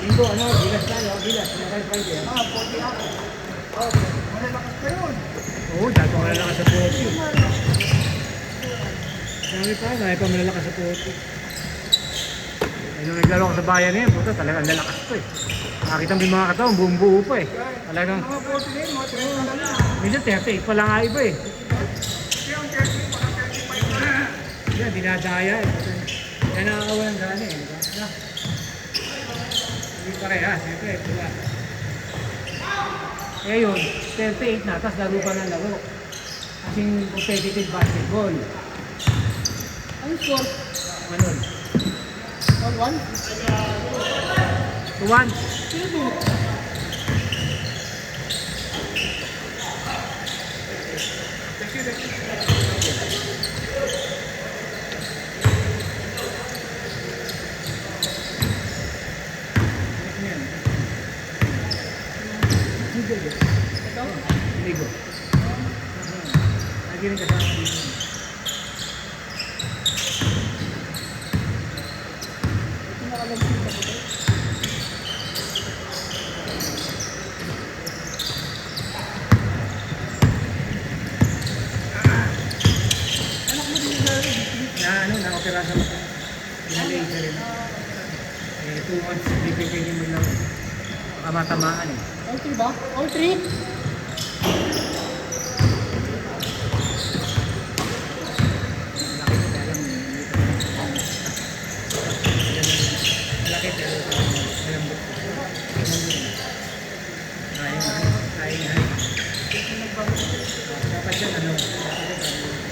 Linggo, ano, bilas tayo, bilas. May Friday. 40 ako. Okay, malalakas pa yun. Oo, dahil pa malalakas sa 40. Dahil pa malalakas sa 40. Eh, nung naglaro ko sa bayan niya, puto, talagang lalakas pa eh. Nakakita mo yung mga katawan, buong buo pa eh. Talagang, Mga 40 na yun, mga 30 na lang. minsan 38 pa lang nga iba eh. Kaya ang 30, parang 35 na. Yan, dinadaya eh. Kaya nakakawalan gana eh. Diba? Na. Hindi parehas, siyempre, diba? Kaya yun, 38 na, tapos laro pa ng laro. Kasing competitive basketball. Ang score? Ano? 1-1? 2-1. Sino? Ligo. Lagi rin kasama dito. Ito nakalagay sa kapatid. Anak mo din na Na-opera sa mata. Pinalay siya rin. Eh, 2 months, bibigay niyo mo lang. Baka matamaan eh. All 3 ba? All 3? Malaki pero malambot. Ayun. Dapat yan ano,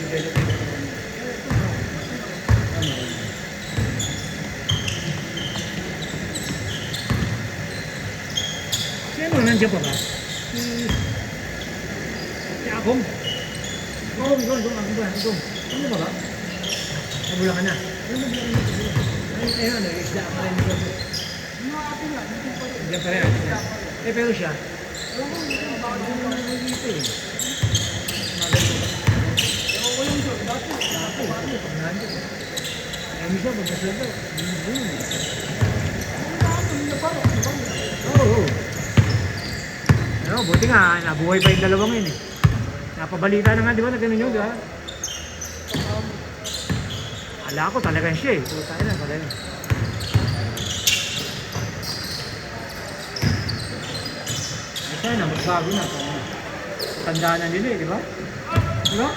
develop ito. Sino nandiyan pa ba? Si Akong. Akong. Ano ba ba? Nabula ka na. Ano, isda ka rin dito. Mga atin nga, hindi pa rin. Diyan pa rin. Eh, pero siya. Alam mo, yung baka Dito eh. walang sure. Dati. Pag nandun. Eh, minsan pag nasalda, boom. Oo. Ano, buti nga, nabuhay pa yung dalawang yun eh. Napabalita na nga, di ba, na gano'n yun, di ba? Ala ko talagang siya eh. Puta na talaga. Ay sana, magbago na. Tandaan na nila eh, di ba? Di ba?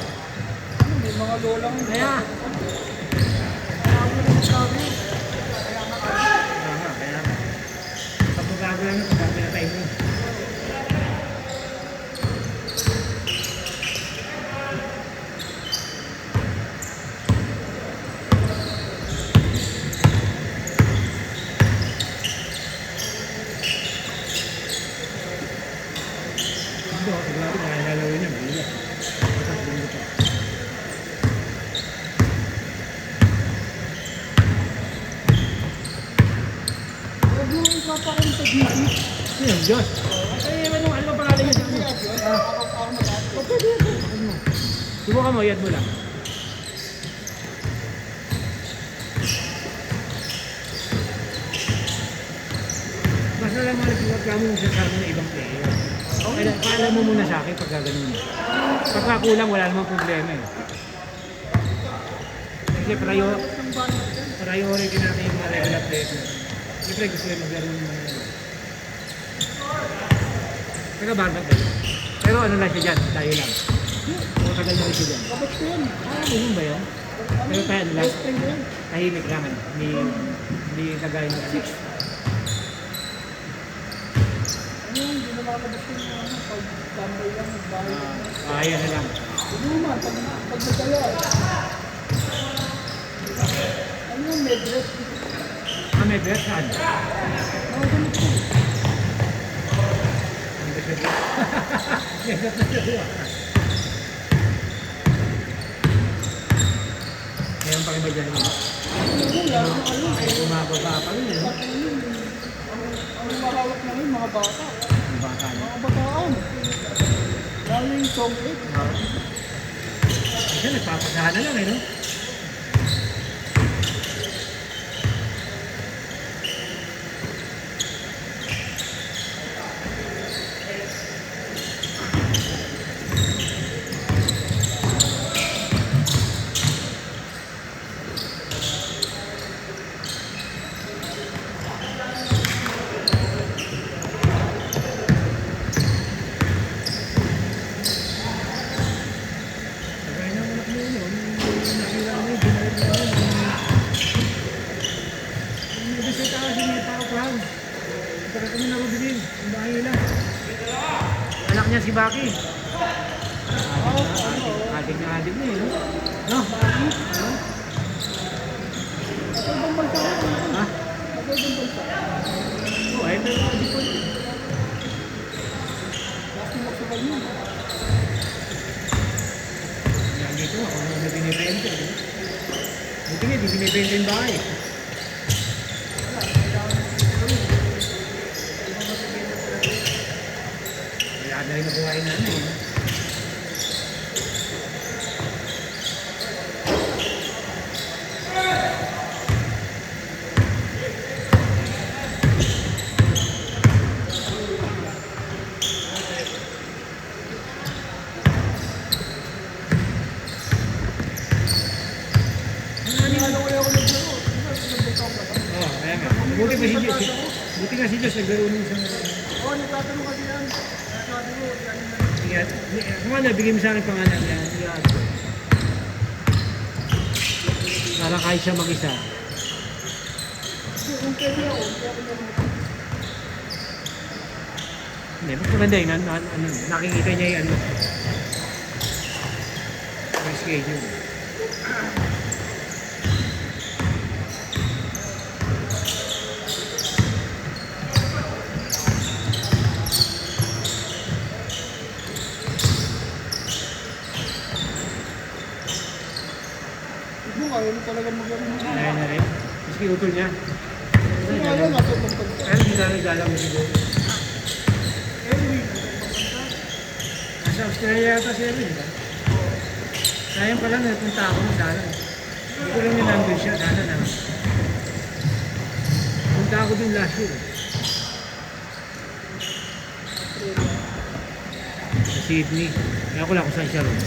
May mga lolang. Kaya. Kaya nga. Pag magbago lang yun, pag pinatay mo. Ito, sigurado kaya lalawin niya. Bila. Bakas din ito. Huwag mo ipapakain sa GC. Sino? Diyos. Eh, ano ba pangalan niya? Subukan mo, iad mo lang. Basta lang mga nagsiwag mo sa ng ibang player. Okay, paalam mo muna sa akin pagka ganun. Pagka kulang, wala namang problema eh. Kasi priority natin yung mga regular players. Siyempre gusto yung maglaro ng mga taga-barbat eh. Pero ano lang siya dyan, tayo lang. Matagal na rin siya dyan. Kapag ko yun. Ganun ba yun? Pero tayo ano lang, Best friend ko yun. tahimik lang. Hindi kagaya ng six. Ano yun, hindi na makalabas yung pag-tambay lang, magbahay. Kaya na lang. Hindi naman, pag nagkaya. Ano yung medress? May best saan? Mga ganito. Ang best na siya. May best na siya. Meron pa rin ba dyan? Ay, bumababa pa rin. Ang mahawak na rin, mga bata. Ang bata niya. Mga bataan. Lalo Lalo yung song eh. Kasi nagpapasahan na lang eh, no? Kagaya ng anak mo yun, yung nakila mo yun, binayad mo yun. Yung nabis sa taas, yung may tao-plan. Tara kami na Rubilin, yung bahay nila. Anak niya si Baki. Adik na adik na eh, no? No? No? Ito ibang bansa ko. Ha? Ito ibang bansa. Oo, ay pero adik ko. Last nila sa kanyo. Yan dito, ako na binibente. Buti nga, di binibente yung bahay. Wala na rin nabuhay namin. Eh. Ano kaya ako naglaro? Nagbansa ko ba? Oo, kaya nga. Buti pa si Diyos. Buti nga si Diyos naglaro nun sa mga... Oo, nagtatanong kasi yan. Kaya sabi ko, yan na. Iyan. Kung ano, bigyan mo sa akin pangalan niya. Iyan. Para kahit siya mag-isa. Kasi kung pwede ako, hindi ako naman. Hindi, mas maganda yun. Nakikita niya yung ano. Yung schedule. Ito nga, yun talaga magaling. Ayan na rin. Maski utol niya. Kasi nga yan, nasa ibang bansa. Pero hindi na nagdala mo siguro. Anyway, Nasa Australia yata siya rin, di ba? Sayang pala napunta ako ng sana. Hindi ko lang nandun siya. Sana na. Punta ako dun last year. Sa Sydney. Kaya ko lang kung saan siya rin.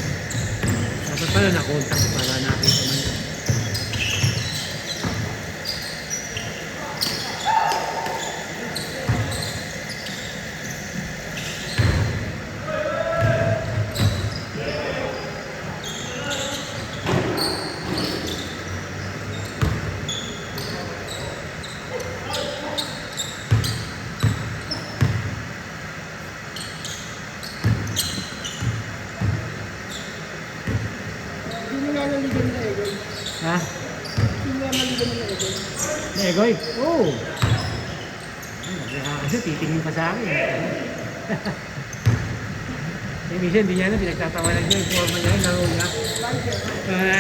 Dapat pala na-contact ko para nakita man. sino nga naligan na Egoy? Ha? Sino nga naligan na Egoy? Negoy? Oo. Kasi titingin pa sa akin. Eh, minsan hindi niya na pinagtatawanan niya yung forma niya, laro niya.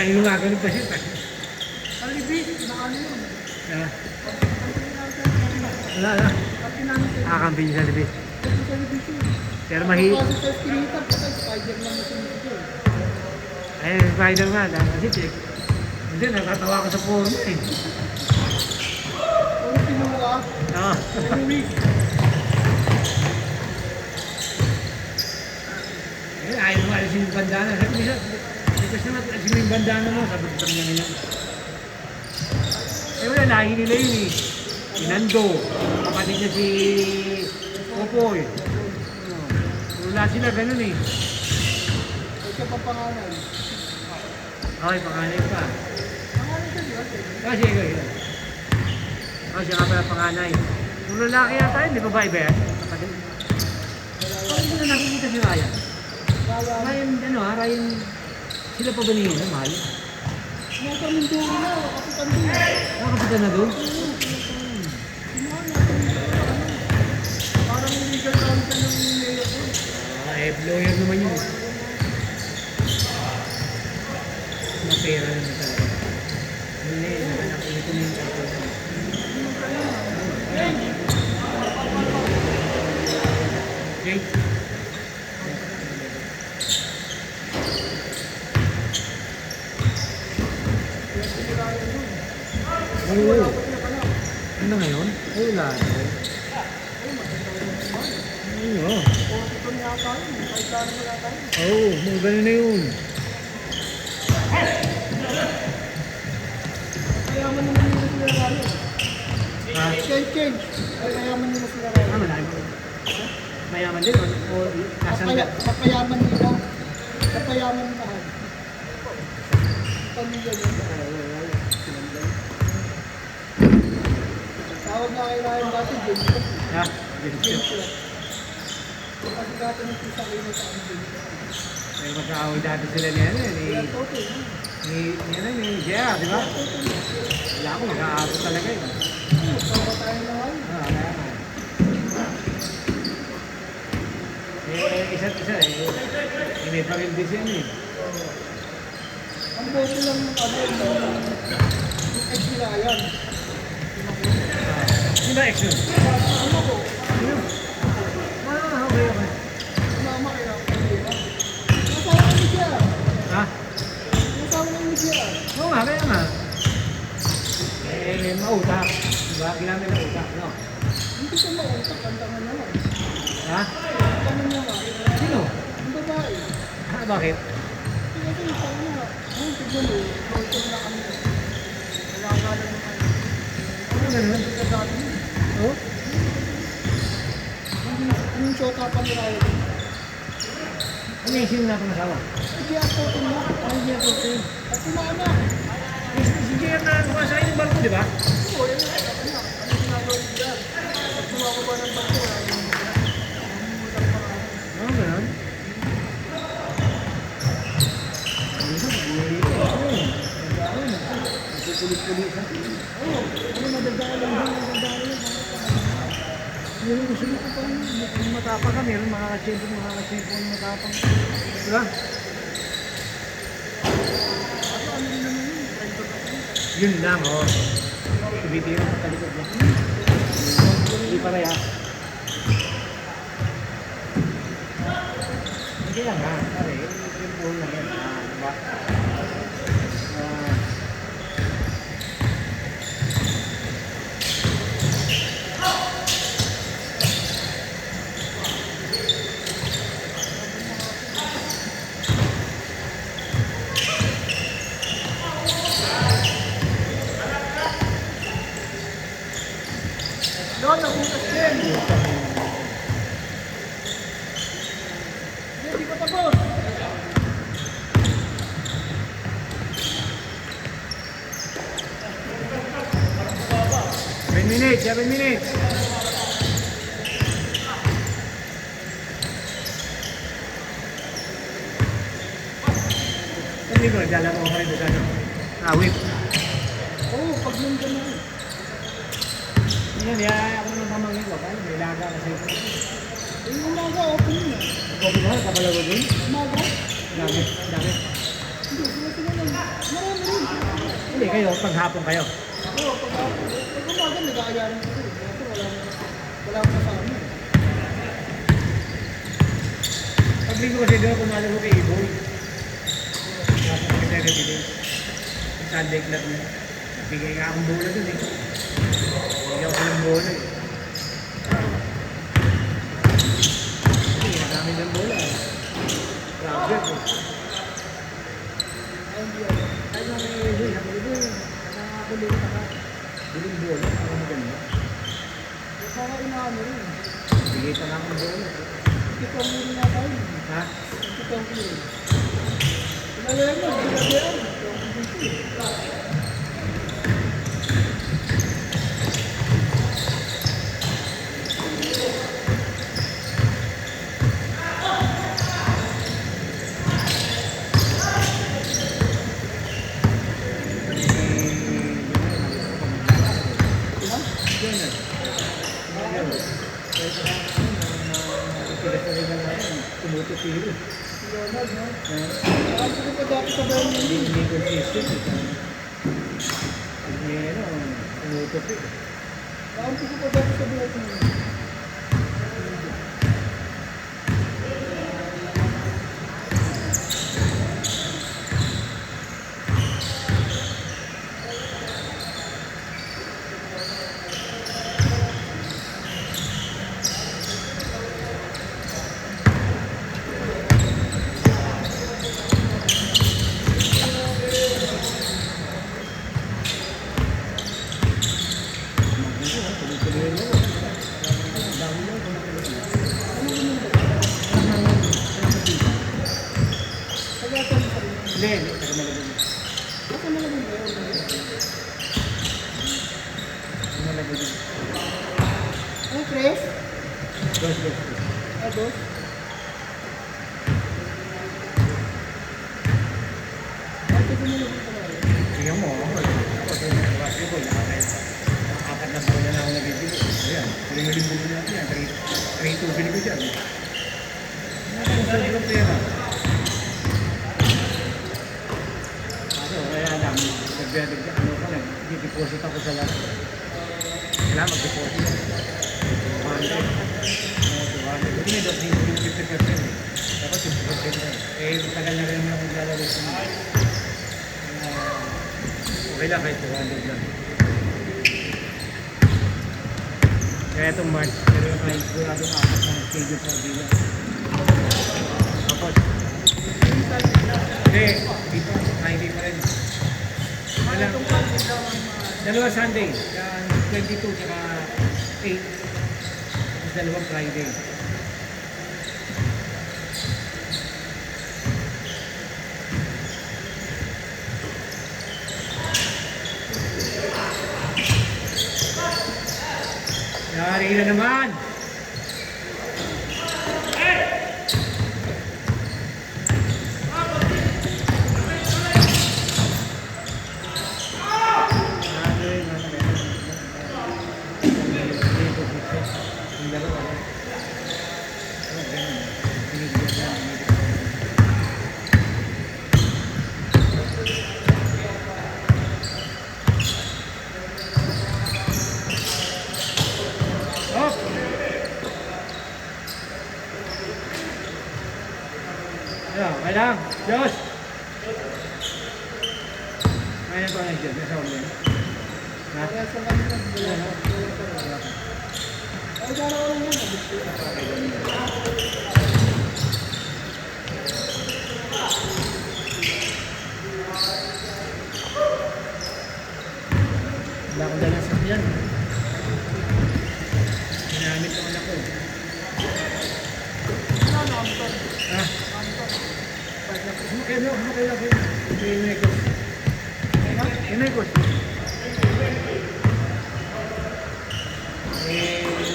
Ilungaganon pa siya. Kalibis, na ano yun? Wala na. Pati namin sa Kakampi niya sa libis. television. Pero mahirap. Kasi sa Eskinita, pati Spider-Man na sinito. Eh, Spider-Man. Kasi hindi, nakatawa ko sa phone eh. Kung pinuha, Oo. every week. Eh, ayaw mo alisin yung bandana. Sabi niya, request naman alisin mo yung bandana mo. Sabi ko niya ngayon. Eh, wala, lahi nila yun eh. Si Nando, kapatid niya si Popoy. Wala sila ganun eh. Ay siya pa pangalan. Okay, panganay pa. Pangalan siya, di ba? Kasi ikaw yun. Oh, siya nga pala panganay. Kung lalaki yata yun, di ba ba iba yan? Kapatid. Bakit mo na nakikita si Ryan? Ryan, ano ha, Ryan, sila pa ba niya, mahal? Nasa Mindoro na, kapitan din. Nakakapitan na doon? Parang illegal lang siya ng mayor ko. Eh, lawyer naman yun. Mapera naman talaga. Hindi, nakanak ulit ko na yung tapos. Okay? Kasi wala ko na pala. Ano ngayon? Ay, wala. Ayun, oh. O, ito niya tayo. Kahit saan mo yata yun. Oo, mga ganun na yun. Kayaman naman nila sila Ryan. Ha? Change. Ay, kayaman nila sila Ryan. Ah, malaki. Mayaman din, o nasan ka? Kapayaman nila. Kapayaman nila. Pamilya yun. Tawag na kay Ryan dati, James. Ha? James lang. Kasi dati nung isa kayo sa akin, James. May magkaaway dati sila niya, ni Jia, di ba? Wala ako, mag-aabot talaga yun. Sama tayo na ngayon. Ah, kaya nga. Isa't isa may paril din siya eh. Ang boto lang ng ano, yung ex nila yan. Sino ba ex yun? Ano ko? Ah, okay. Mama kaya ako kanila. Nasawa ni siya. Ha? Nasawa ni siya. Oo nga, kaya nga. Mautak. Diba? Ginamit ng utak, no? Hindi ko mautak, ang tangan naman. Ha? Ang tangan naman. Sino? Ang babae. Ha, bakit? Kasi yung tangan na, ayun, tignan mo, boto na kami. Wala ka lang naman. Ano ganun? Sa dati yun. Oo? Yung shota pa ni Ryan. Ano yung sino na pangasawa? Hindi ako ito mo. Ano yung ako? At sumama. Si Jia na kumasakay ng barko, di ba? Oo, yun na. Ano ginagawa ni Dad? At sumama ng barko. Oo, ganun. Pulis-pulisan. Oo, ano madagdagan lang yun, madagdagan lang. Yung gusto mo ko pa, kung matapang ka, meron makakachempo ng matapang. Diba? Ano ano rin naman yun, driver ako. Yun lang, oh. Tumitiro sa talikod niya. Hindi pareha. Hindi lang ha, pare. Yung bull na yan. Diba? Doon, nabutas din. Hindi pa tapos. Seven minutes. Hindi ko, naglalaro ko rin doon. Whip. Oo, pag nandun na yun. Yan, ako naman pamangin ko. Kaya may laga kasi. Yung umaga, open yun eh. Kopi ba? Kapalago dun? Umaga? Dami. Hindi, sila lang. Marami rin. Hindi kayo, paghapon kayo. Oo, pag umaga, nag-aayaran ko rin. Kasi wala akong kasama eh. Pagbigay ko kasi doon, kumalaro kay Iboy. Nasa kasi nabili. Sunday club niya. Bigay nga akong bola dun eh. Bigyan ko ng bola eh. Hindi, nagamit ng bola eh. Grabe eh. Kaya nga may Iboy, sabi ko Iboy, nakakulit ka. Biling bola, ako maganda. Sana inaano rin. Bigay pa nga akong bola. Ikaw mo rin nga tayo. Ha? Ikaw mo rin. Pinalayan mo, pinalayan. Tumutupiro. Leonard, no? Ako ko pa dati sa bayan yun. Hindi consistent. Pag may tumutupiro. Ako ko pa dati sa bayan yun. Hindi, taga Malabon. Basta malabon ba yun? Malabon yun. Ano, Chris? Dos. Ah, dos? Ay, taga malabon pa rin. Tingnan mo, ako basketball, apat na taon na ako nabibili. Ayan, huling bili natin yan, 3-2 bili ko dyan. Ang sobrang pera. Kaso, kaya lang, nag-deposit ako sa lahat. Kailangan mag-deposit. 200. 200. Hindi na yung 50%. Dapat 50% na. Eh, tagal na rin ako naglalaro sa mga. Okay lang kahit 200 lang. Kaya itong March, pero yung kahit sigurado na apat ng schedule sa Villa. Tapos, hindi, dito, Friday pa rin. Dalawa Sunday, 22 tsaka 8. Tapos dalawang Friday. Yari na naman! Okay lang. Diyos! Kaya ko lang dyan. Nasa ulo. Ha? Kaya sa kanila, ay, dara ko lang yan. Wala akong dalang sakyan. Ginamit ng anak ko. Ano, Anton? Ha? Anton. Sumakay lang. Inekos. Inekos.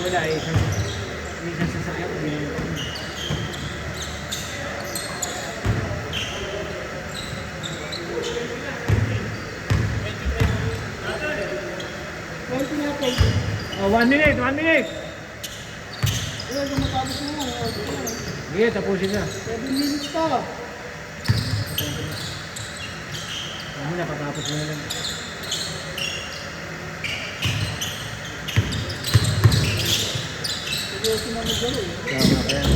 Wala eh. Isang sasakyan ko. Ginamit ko. Oh, 1 minute. Ay, gumatapos mo nga. Sige, tapusin na. 7 minutes pa. Ano na, patapos na lang. Seryoso na mag-galo eh. Tama pa yan.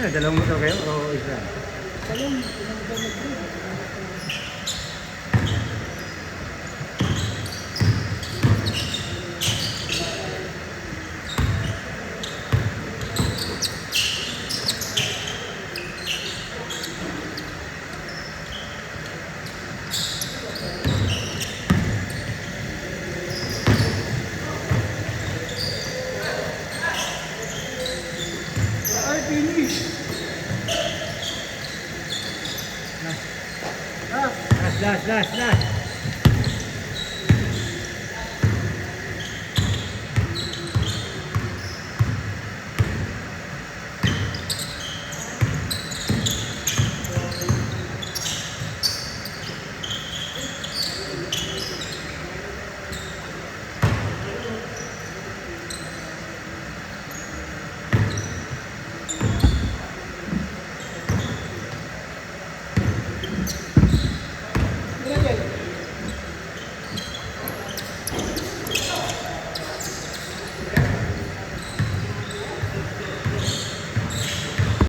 Ano, dalawang motor kayo o isa? Talong, pinagdamag rin. Ay, finish! Ah, Last.